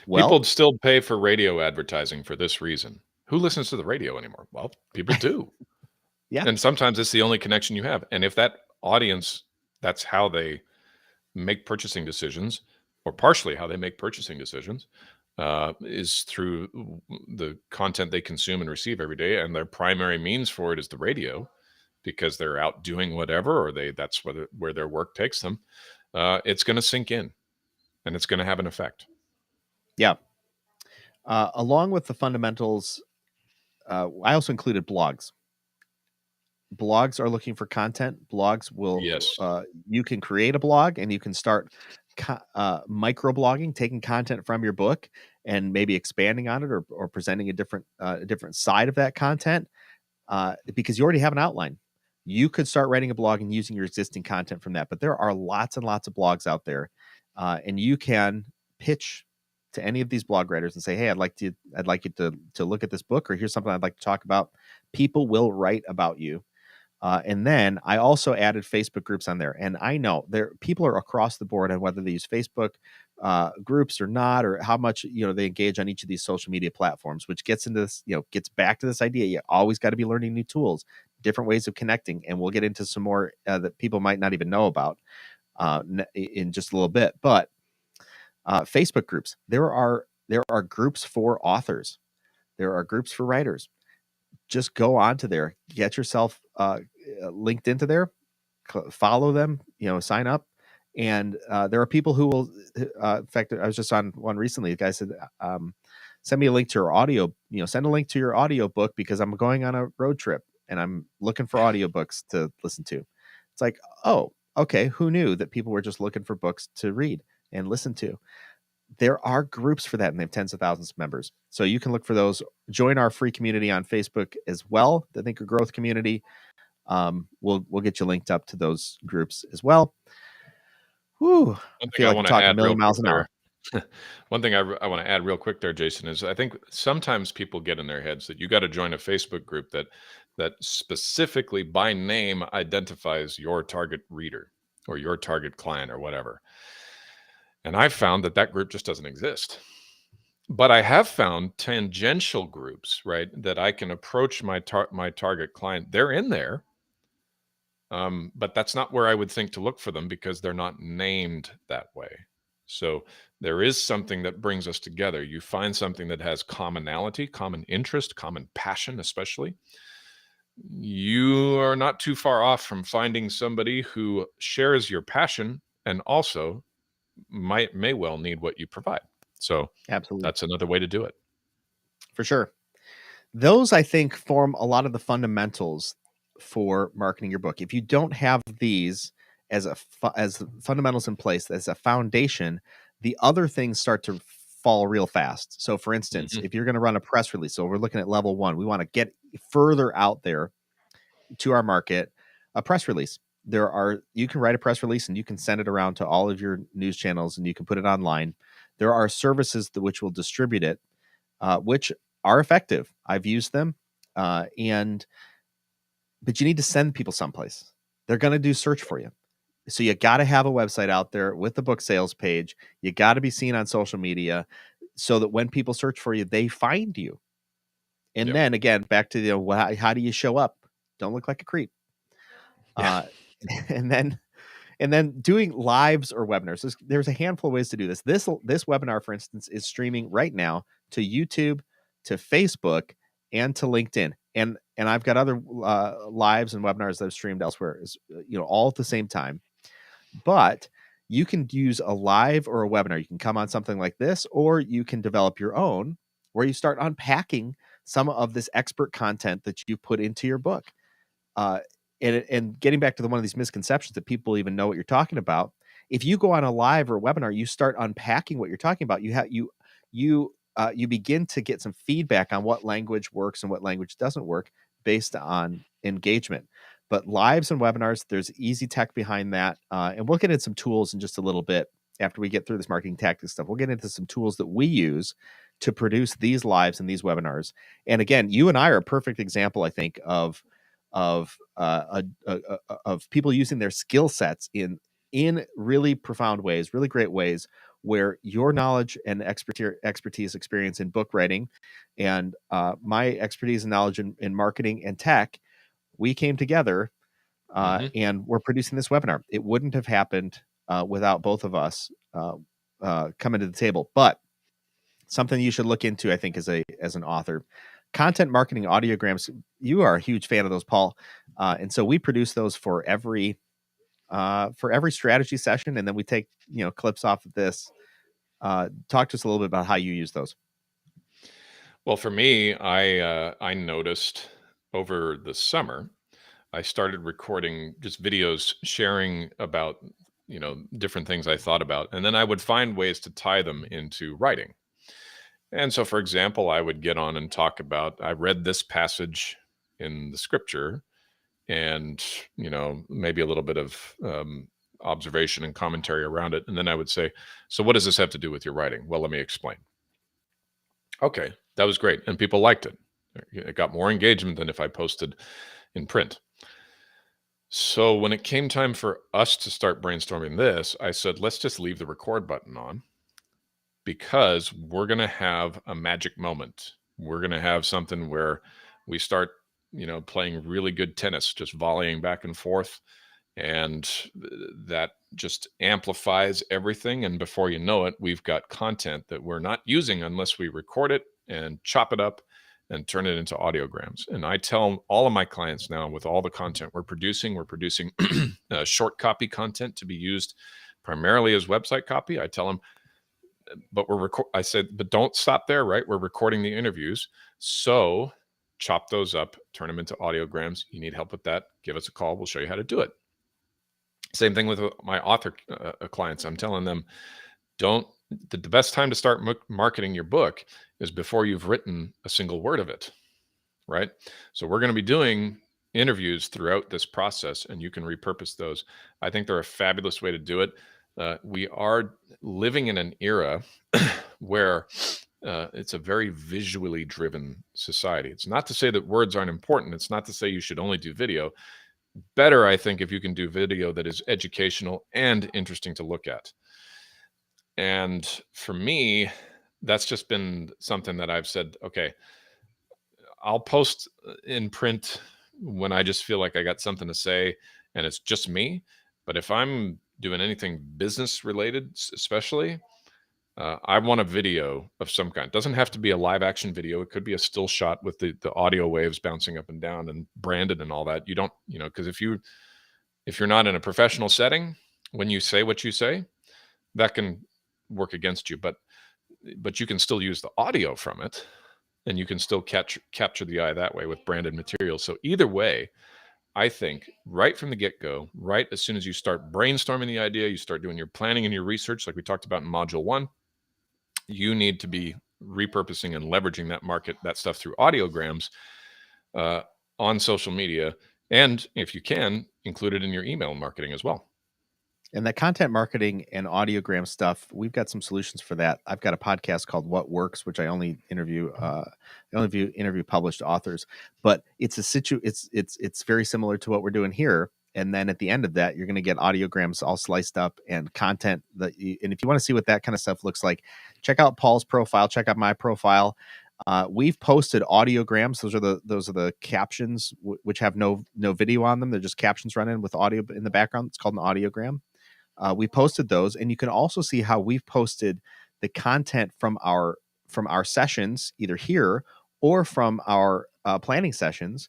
Well, people still pay for radio advertising for this reason. Who listens to the radio anymore? Well, people do. Yeah. And sometimes it's the only connection you have. And if that audience, that's how they make purchasing decisions, or partially how they make purchasing decisions, is through the content they consume and receive every day. And their primary means for it is the radio, because they're out doing whatever, or that's where their work takes them. It's going to sink in, and it's going to have an effect. Yeah. Along with the fundamentals, I also included blogs. Blogs are looking for content. Blogs will, you can create a blog and you can start microblogging, taking content from your book and maybe expanding on it, or presenting a different side of that content, because you already have an outline. You could start writing a blog and using your existing content from that. But there are lots and lots of blogs out there, and you can pitch to any of these blog writers and say, hey, I'd like you to look at this book, or here's something I'd like to talk about. People will write about you. And then I also added Facebook groups on there. And I know people are across the board on whether they use Facebook groups or not, or how much, they engage on each of these social media platforms, which gets into this, gets back to this idea. You always got to be learning new tools. different ways of connecting, and we'll get into some more that people might not even know about in just a little bit. But Facebook groups, there are groups for authors, there are groups for writers. Just go onto there, get yourself linked into there, follow them, sign up. And there are people who will, in fact, I was just on one recently. The guy said, send me a link to your audio, send a link to your audio book because I'm going on a road trip and I'm looking for audiobooks to listen to. It's like, oh, okay. Who knew that people were just looking for books to read and listen to? There are groups for that, and they have tens of thousands of members. So you can look for those. Join our free community on Facebook as well, the Thinker Growth community. We'll get you linked up to those groups as well. Whew, One I thing feel I like I'm want to talking a add million real miles quick an hour. there. One thing I want to add real quick there, Jason, is I think sometimes people get in their heads that you got to join a Facebook group that specifically by name identifies your target reader or your target client or whatever. And I've found that group just doesn't exist. But I have found tangential groups, right, that I can approach my target client. They're in there, but that's not where I would think to look for them because they're not named that way. So there is something that brings us together. You find something that has commonality, common interest, common passion, especially. You are not too far off from finding somebody who shares your passion and also may well need what you provide. So Absolutely. that's another way to do it. For sure. Those, I think, form a lot of the fundamentals for marketing your book. If you don't have these as as fundamentals in place, as a foundation, the other things start to fall real fast. So, for instance, Mhm. if you're going to run a press release, so we're looking at level 1, we want to get further out there to our market. A press release, you can write a press release and you can send it around to all of your news channels and you can put it online. There are services which will distribute it, which are effective. I've used them, but you need to send people someplace. They're going to do search for you. So you got to have a website out there with the book sales page. You got to be seen on social media so that when people search for you, they find you. And Yep. then again, back to how do you show up? Don't look like a creep. Yeah. And then doing lives or webinars. There's a handful of ways to do this. This webinar, for instance, is streaming right now to YouTube, to Facebook, and to LinkedIn. And I've got other lives and webinars that have streamed elsewhere, all at the same time. But you can use a live or a webinar. You can come on something like this, or you can develop your own, where you start unpacking some of this expert content that you put into your book. And getting back to one of these misconceptions that people even know what you're talking about. If you go on a live or a webinar, you start unpacking what you're talking about. You begin to get some feedback on what language works and what language doesn't work based on engagement. But lives and webinars, there's easy tech behind that, and we'll get into some tools in just a little bit after we get through this marketing tactics stuff. We'll get into some tools that we use to produce these lives and these webinars. And again, you and I are a perfect example, I think, of people using their skill sets in really profound ways, really great ways, where your knowledge and expertise, experience in book writing, and my expertise and knowledge in marketing and tech, we came together and we're producing this webinar. It wouldn't have happened without both of us coming to the table. But something you should look into, I think, as an author. Content marketing audiograms. You are a huge fan of those, Paul, and so we produce those for every strategy session, and then we take clips off of this. Talk to us a little bit about how you use those. Well, for me, I noticed over the summer, I started recording just videos sharing about different things I thought about, and then I would find ways to tie them into writing. And so, for example, I would get on and talk about, I read this passage in the scripture and, maybe a little bit of observation and commentary around it. And then I would say, so what does this have to do with your writing? Well, let me explain. Okay, that was great. And people liked it. It got more engagement than if I posted in print. So when it came time for us to start brainstorming this, I said, let's just leave the record button on, because we're going to have a magic moment. We're going to have something where we start playing really good tennis, just volleying back and forth. And that just amplifies everything. And before you know it, we've got content that we're not using unless we record it and chop it up and turn it into audiograms. And I tell all of my clients now, with all the content we're producing short copy content to be used primarily as website copy. I tell them, but I said, but don't stop there, right? We're recording the interviews. So chop those up, turn them into audiograms. You need help with that, give us a call. We'll show you how to do it. Same thing with my author clients. I'm telling them, the best time to start marketing your book is before you've written a single word of it, right? So we're going to be doing interviews throughout this process, and you can repurpose those. I think they're a fabulous way to do it. We are living in an era where it's a very visually driven society. It's not to say that words aren't important. It's not to say you should only do video. Better, I think, if you can do video that is educational and interesting to look at. And for me, that's just been something that I've said, okay, I'll post in print when I just feel like I got something to say and it's just me. But if I'm doing anything business related, especially, I want a video of some kind. It doesn't have to be a live action video. It could be a still shot with the audio waves bouncing up and down and branded and all that. You don't, because if you're not in a professional setting, when you say what you say, that can work against you. But you can still use the audio from it, and you can still capture the eye that way with branded material. So either way, I think right from the get-go, right as soon as you start brainstorming the idea, you start doing your planning and your research, like we talked about in module 1, you need to be repurposing and leveraging that stuff through audiograms on social media. And if you can, include it in your email marketing as well. And that content marketing and audiogram stuff, we've got some solutions for that. I've got a podcast called What Works, which I only interview published authors. But it's it's very similar to what we're doing here. And then at the end of that, you're going to get audiograms all sliced up and content and if you want to see what that kind of stuff looks like, check out Paul's profile, check out my profile. We've posted audiograms. Those are the captions, which have no video on them. They're just captions running with audio in the background. It's called an audiogram. We posted those, and you can also see how we've posted the content from our sessions, either here or from our planning sessions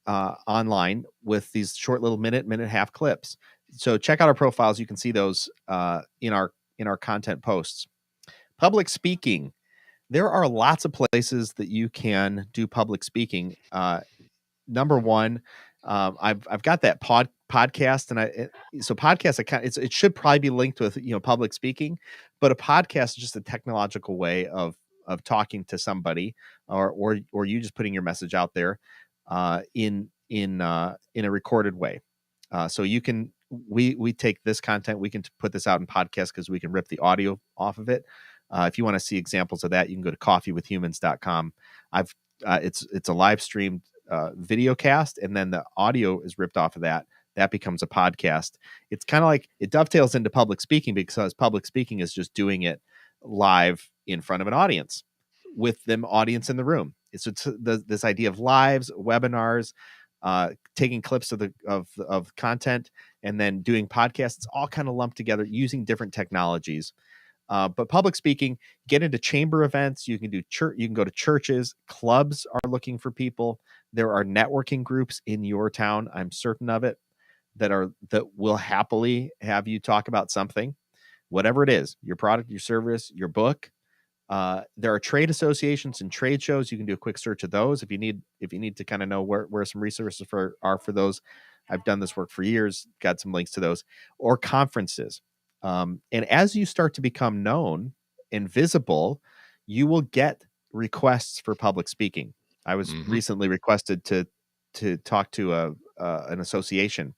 online with these short little minute and a half clips. So check out our profiles. You can see those in our content posts. Public speaking. There are lots of places that you can do public speaking. Number one, I've got that podcast, and so podcast. It should probably be linked with public speaking, but a podcast is just a technological way of talking to somebody, or you just putting your message out there in a recorded way. So you can we take this content, we can put this out in podcast because we can rip the audio off of it. If you want to see examples of that, you can go to coffeewithhumans.com. It's a live streamed video cast, and then the audio is ripped off of that. That becomes a podcast. It's kind of like it dovetails into public speaking, because public speaking is just doing it live in front of an audience with them audience in the room. It's this idea of lives, webinars, taking clips of content and then doing podcasts. It's all kind of lumped together using different technologies. But public speaking, get into chamber events. You can do church. You can go to churches. Clubs are looking for people. There are networking groups in your town, I'm certain of it, that will happily have you talk about something, whatever it is, your product, your service, your book. There are trade associations and trade shows. You can do a quick search of those if you need to kind of know where some resources are for those. I've done this work for years. Got some links to those, or conferences. And as you start to become known and visible, you will get requests for public speaking. I was recently requested to talk to an association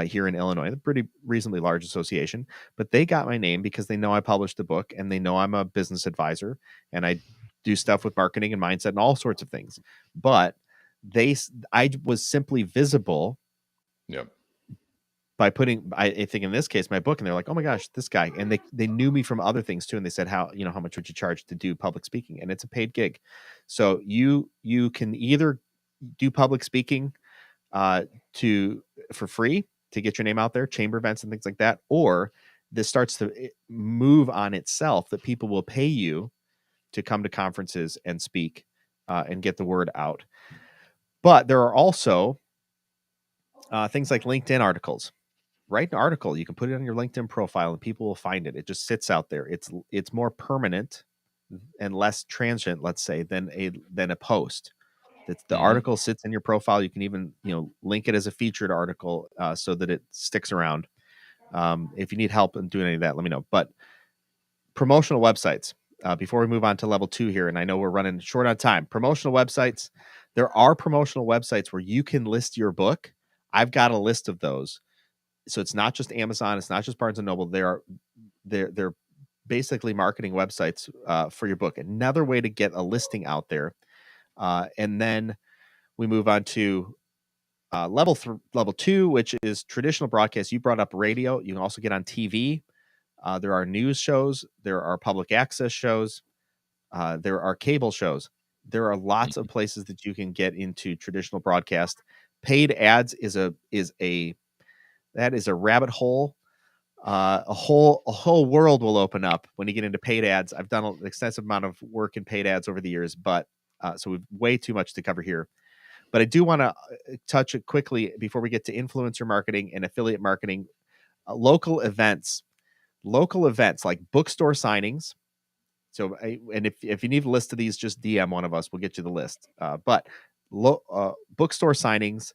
here in Illinois, a pretty reasonably large association, but they got my name because they know I published a book and they know I'm a business advisor and I do stuff with marketing and mindset and all sorts of things. But I was simply visible. Yep. By putting, I think in this case, my book, and they're like, oh my gosh, this guy. And they knew me from other things too. And they said, how much would you charge to do public speaking? And it's a paid gig. So you can either do public speaking for free to get your name out there, chamber events and things like that, or this starts to move on itself that people will pay you to come to conferences and speak and get the word out. But there are also things like LinkedIn articles. Write an article, you can put it on your LinkedIn profile and people will find it. It just sits out there. It's more permanent and less transient, let's say, than a post. The article sits in your profile. You can even link it as a featured article so that it sticks around. If you need help in doing any of that, let me know. But promotional websites. Before we move on to level 2 here, and I know we're running short on time. Promotional websites. There are promotional websites where you can list your book. I've got a list of those. So it's not just Amazon, it's not just Barnes and Noble. They're basically marketing websites for your book. Another way to get a listing out there. And then we move on to level 2, which is traditional broadcast. You brought up radio. You can also get on TV. There are news shows. There are public access shows. There are cable shows. There are lots of places that you can get into traditional broadcast. Paid ads is a rabbit hole. A whole world will open up when you get into paid ads. I've done an extensive amount of work in paid ads over the years, but so we've way too much to cover here. But I do want to touch it quickly before we get to influencer marketing and affiliate marketing. Local events like bookstore signings. So, and if you need a list of these, just DM one of us. We'll get you the list. But bookstore signings,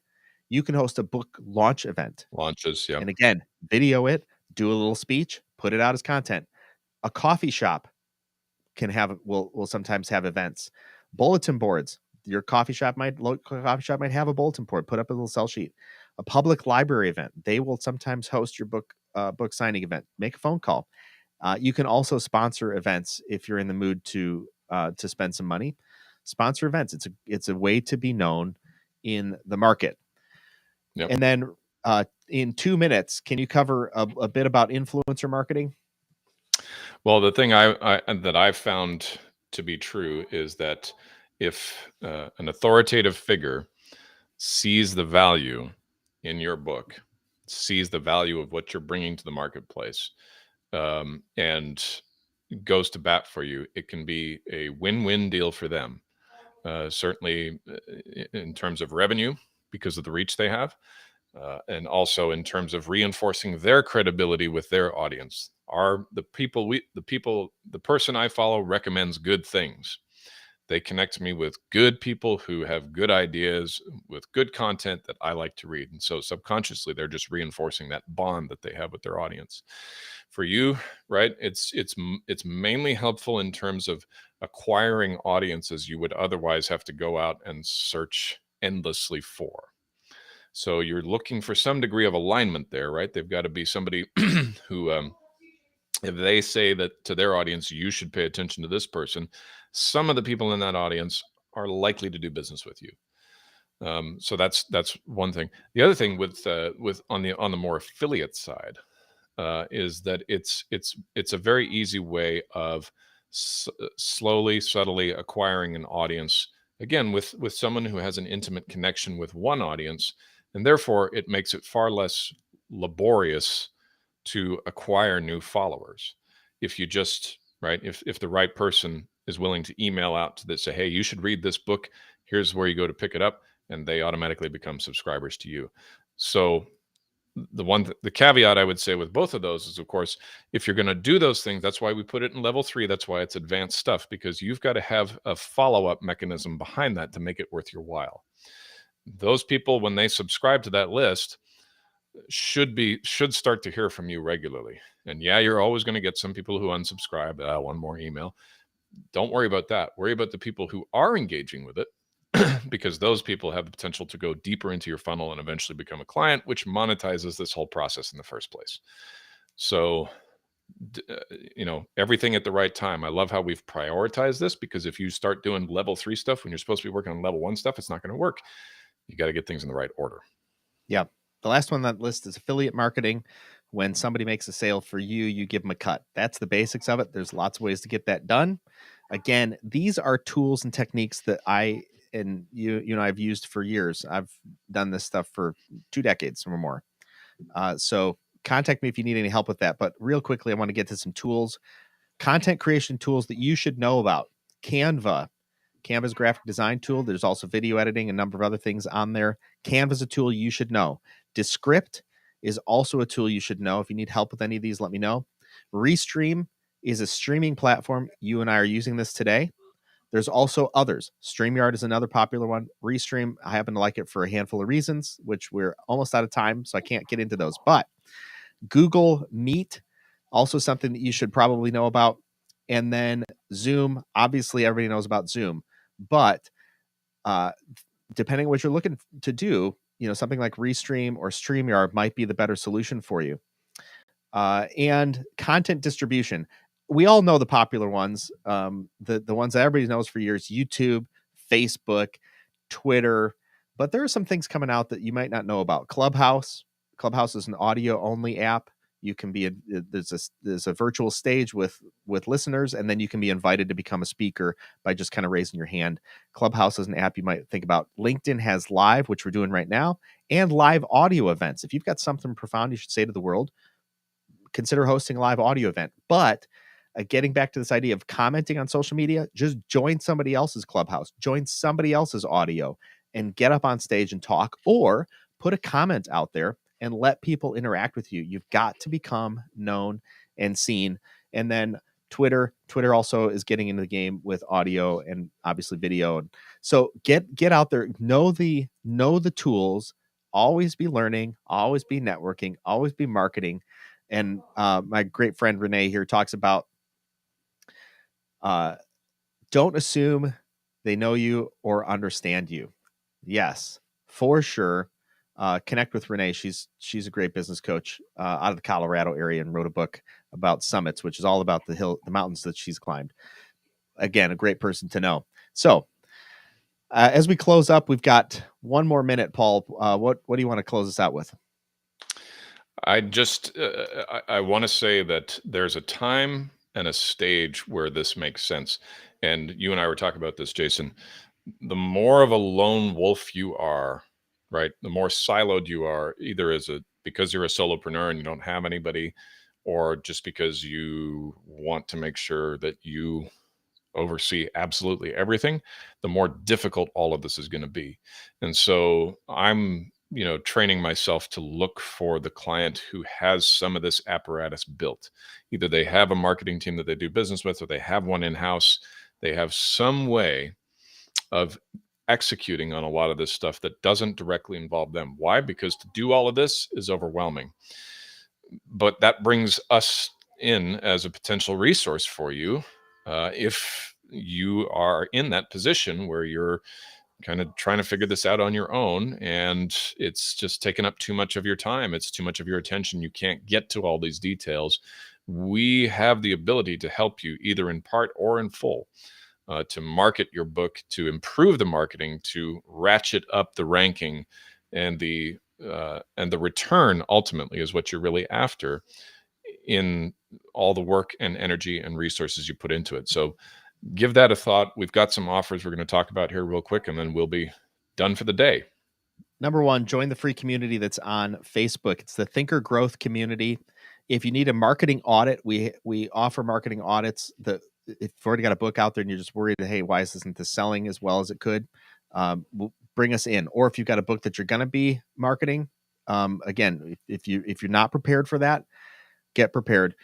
you can host a book launch event. Launches, yeah. And again, video it, do a little speech, put it out as content. A coffee shop will sometimes have events. Bulletin boards. Your coffee shop might have a bulletin board. Put up a little sell sheet. A public library event. They will sometimes host your book signing event. Make a phone call. You can also sponsor events if you're in the mood to spend some money. Sponsor events. It's a way to be known in the market. Yep. And then in 2 minutes, can you cover a bit about influencer marketing? Well, the thing that I've found to be true is that if an authoritative figure sees the value in your book, sees the value of what you're bringing to the marketplace, and goes to bat for you, it can be a win-win deal for them. Certainly in terms of revenue because of the reach they have, and also in terms of reinforcing their credibility with their audience. The person I follow recommends good things. They connect me with good people who have good ideas, with good content that I like to read. And so subconsciously, they're just reinforcing that bond that they have with their audience. For you, right, it's mainly helpful in terms of acquiring audiences you would otherwise have to go out and search endlessly for. So you're looking for some degree of alignment there, right? They've got to be somebody who, if they say that to their audience, you should pay attention to this person, some of the people in that audience are likely to do business with you. So that's one thing. The other thing with on the more affiliate side is that it's a very easy way of slowly, subtly acquiring an audience. Again, with someone who has an intimate connection with one audience, and therefore it makes it far less laborious to acquire new followers. If you just, right, if the right person is willing to email out to this, say, hey, you should read this book, here's where you go to pick it up, and they automatically become subscribers to you. So the caveat I would say with both of those is, of course, if you're going to do those things, that's why we put it in level 3. That's why it's advanced stuff, because you've got to have a follow-up mechanism behind that to make it worth your while. Those people, when they subscribe to that list, should start to hear from you regularly. And yeah, you're always going to get some people who unsubscribe. One more email. Don't worry about that. Worry about the people who are engaging with it, because those people have the potential to go deeper into your funnel and eventually become a client, which monetizes this whole process in the first place. So, everything at the right time. I love how we've prioritized this, because if you start doing level 3 stuff when you're supposed to be working on level 1 stuff, it's not going to work. You got to get things in the right order. Yeah. The last one on that list is affiliate marketing. When somebody makes a sale for you, you give them a cut. That's the basics of it. There's lots of ways to get that done. Again, these are tools and techniques that I and you know, I've used for years. I've done this stuff for 2 decades or more. So contact me if you need any help with that. But real quickly, I want to get to some tools, content creation tools that you should know about. Canva's graphic design tool. There's also video editing, a number of other things on there. Canva's a tool you should know. Descript is also a tool you should know. If you need help with any of these, let me know. Restream is a streaming platform. You and I are using this today. There's also others. StreamYard is another popular one. Restream, I happen to like it for a handful of reasons, which we're almost out of time, so I can't get into those. But Google Meet, also something that you should probably know about. And then Zoom, obviously everybody knows about Zoom, but depending on what you're looking to do, you know, something like Restream or StreamYard might be the better solution for you. And content distribution. We all know the popular ones, the ones that everybody knows for years: YouTube, Facebook, Twitter. But there are some things coming out that you might not know about. Clubhouse. Clubhouse is an audio only app. You can be there's a virtual stage with listeners, and then you can be invited to become a speaker by just kind of raising your hand. Clubhouse is an app you might think about. LinkedIn has Live, which we're doing right now, and live audio events. If you've got something profound you should say to the world, consider hosting a live audio event. But getting back to this idea of commenting on social media, just join somebody else's Clubhouse, join somebody else's audio, and get up on stage and talk, or put a comment out there and let people interact with you. You've got to become known and seen. And then Twitter also is getting into the game with audio and obviously video. And so get out there, know the tools, always be learning, always be networking, always be marketing. And my great friend Renee here talks about don't assume they know you or understand you. Yes, for sure. Connect with Renee. She's a great business coach out of the Colorado area, and wrote a book about summits, which is all about the mountains that she's climbed. Again, a great person to know. So as we close up, we've got 1 more minute, Paul. What do you want to close us out with? I just I want to say that there's a time and a stage where this makes sense. And you and I were talking about this, Jason. The more of a lone wolf you are, right? The more siloed you are, either because you're a solopreneur and you don't have anybody, or just because you want to make sure that you oversee absolutely everything, the more difficult all of this is going to be. And so I'm, training myself to look for the client who has some of this apparatus built. Either they have a marketing team that they do business with, or they have one in-house. They have some way of executing on a lot of this stuff that doesn't directly involve them. Why? Because to do all of this is overwhelming. But that brings us in as a potential resource for you if you are in that position where you're kind of trying to figure this out on your own and it's just taken up too much of your time. It's too much of your attention. You can't get to all these details. We have the ability to help you either in part or in full to market your book, to improve the marketing, to ratchet up the ranking, and the return ultimately is what you're really after in all the work and energy and resources you put into it. So give that a thought. We've got some offers we're going to talk about here real quick, and then we'll be done for the day. Number 1, join the free community that's on Facebook. It's the Thinker Growth community. If you need a marketing audit, we offer marketing audits. If you've already got a book out there and you're just worried, hey, why isn't this selling as well as it could? Bring us in. Or if you've got a book that you're going to be marketing, again, if you're not prepared for that, get prepared.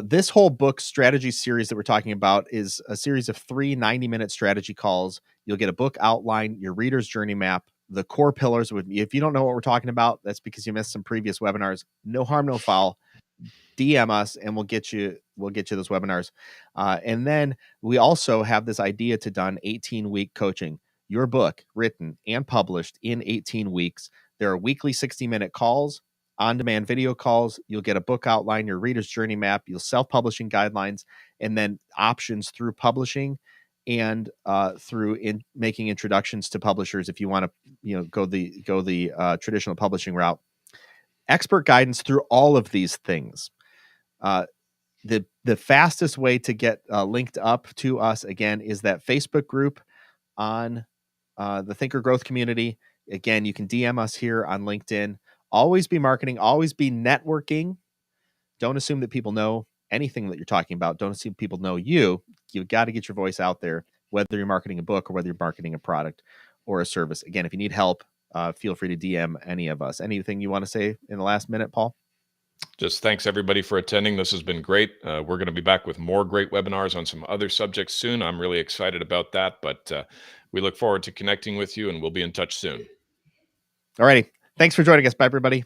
This whole book strategy series that we're talking about is a series of 3 90-minute strategy calls. You'll get a book outline, your reader's journey map, the core pillars. If you don't know what we're talking about, that's because you missed some previous webinars. No harm, no foul. DM us and we'll get you those webinars. And then we also have this idea to done 18-week coaching. Your book written and published in 18 weeks. There are weekly 60-minute calls, on-demand video calls. You'll get a book outline, your reader's journey map, you'll self-publishing guidelines, and then options through publishing and through making introductions to publishers if you want to go the traditional publishing route. Expert guidance through all of these things. The fastest way to get linked up to us, again, is that Facebook group on the Thinker Growth community. Again, you can DM us here on LinkedIn. Always be marketing, always be networking. Don't assume that people know anything that you're talking about. Don't assume people know you. You've got to get your voice out there, whether you're marketing a book or whether you're marketing a product or a service. Again, if you need help, feel free to DM any of us. Anything you want to say in the last minute, Paul? Just thanks everybody for attending. This has been great. We're going to be back with more great webinars on some other subjects soon. I'm really excited about that, but we look forward to connecting with you, and we'll be in touch soon. All righty. Thanks for joining us. Bye, everybody.